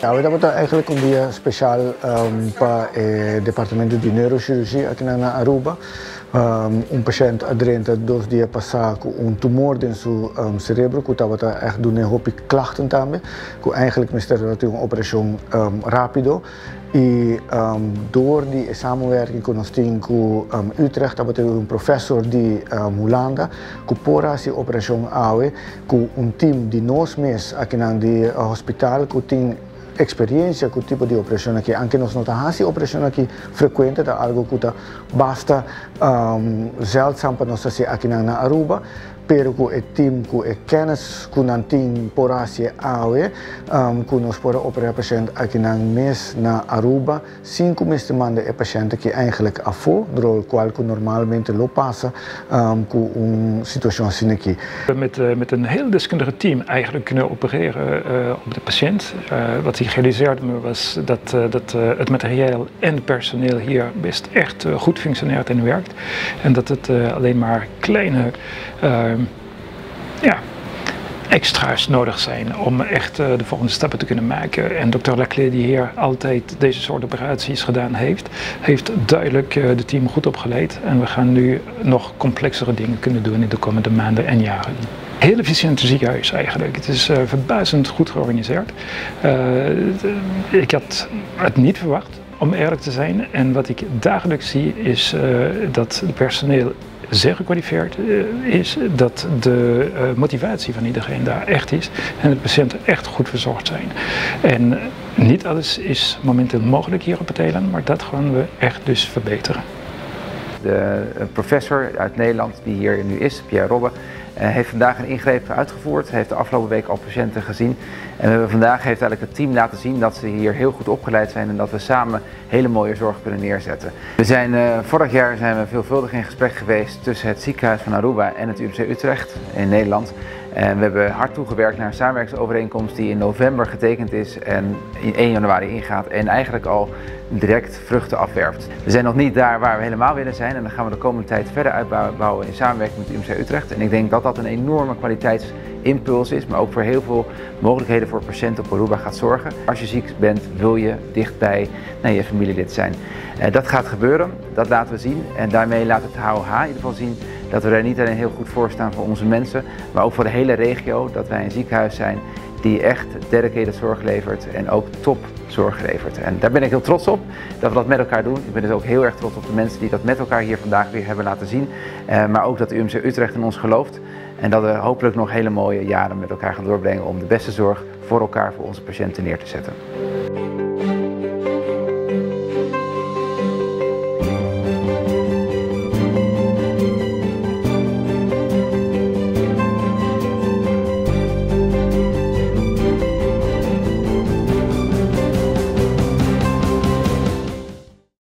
Ja, we hebben eigenlijk un dia special para departamento de neurocirurgia aqui na Aruba. Paciënt aderente 2 dias passado com tumor in zijn cerebro, que estava echt doen een hoop klachten também, que eigenlijk moesten een operatie rápido. E door die samenwerking con ons team com Utrecht, hebben we een professor die Holanda, que pora essa operação awe, com team die nos mes aqui na hospital, que tem experiência com o tipo de operação aqui, anche nós não temos essa operação aqui frequente, é algo que basta zeldzaam para nós fazer aqui na Aruba, pero com o time, com a kennis, com o team por assim awe, com nós podemos operar paciente aqui na mês na Aruba, 5 meses de manda é paciente que eigenlijk afo, door qual que normalmente lo passa com uma situação assim aqui. Met een heel deskundige team eigenlijk kunnen opereren op de patiënt. Wat hij realiseerde me was dat het materiaal en het personeel hier best echt goed functioneert en werkt. En dat het alleen maar kleine extra's nodig zijn om echt de volgende stappen te kunnen maken. En dokter Laclais, die hier altijd deze soort operaties gedaan heeft duidelijk de team goed opgeleid. En we gaan nu nog complexere dingen kunnen doen in de komende maanden en jaren. Heel efficiënt ziekenhuis eigenlijk. Het is verbazend goed georganiseerd. Ik had het niet verwacht, om eerlijk te zijn. En wat ik dagelijks zie is dat het personeel zeer gekwalificeerd is, dat de motivatie van iedereen daar echt is en de patiënten echt goed verzorgd zijn. En niet alles is momenteel mogelijk hier op het eiland, maar dat gaan we echt dus verbeteren. De professor uit Nederland die hier nu is, Pierre Robbe, heeft vandaag een ingreep uitgevoerd, heeft de afgelopen week al patiënten gezien. En vandaag heeft eigenlijk het team laten zien dat ze hier heel goed opgeleid zijn en dat we samen hele mooie zorg kunnen neerzetten. Vorig jaar zijn we veelvuldig in gesprek geweest tussen het ziekenhuis van Aruba en het UMC Utrecht in Nederland. En we hebben hard toegewerkt naar een samenwerkingsovereenkomst die in november getekend is en in 1 januari ingaat en eigenlijk al direct vruchten afwerpt. We zijn nog niet daar waar we helemaal willen zijn en dan gaan we de komende tijd verder uitbouwen in samenwerking met het UMC Utrecht. En ik denk dat dat een enorme kwaliteitsimpuls is, maar ook voor heel veel mogelijkheden voor patiënten op Aruba gaat zorgen. Als je ziek bent, wil je dichtbij je familielid zijn. Dat gaat gebeuren, dat laten we zien en daarmee laat het HOH in ieder geval zien dat we er niet alleen heel goed voor staan voor onze mensen, maar ook voor de hele regio, dat wij een ziekenhuis zijn die echt dedicated zorg levert en ook topzorg levert. En daar ben ik heel trots op dat we dat met elkaar doen. Ik ben dus ook heel erg trots op de mensen die dat met elkaar hier vandaag weer hebben laten zien. Maar ook dat de UMC Utrecht in ons gelooft en dat we hopelijk nog hele mooie jaren met elkaar gaan doorbrengen om de beste zorg voor elkaar, voor onze patiënten neer te zetten.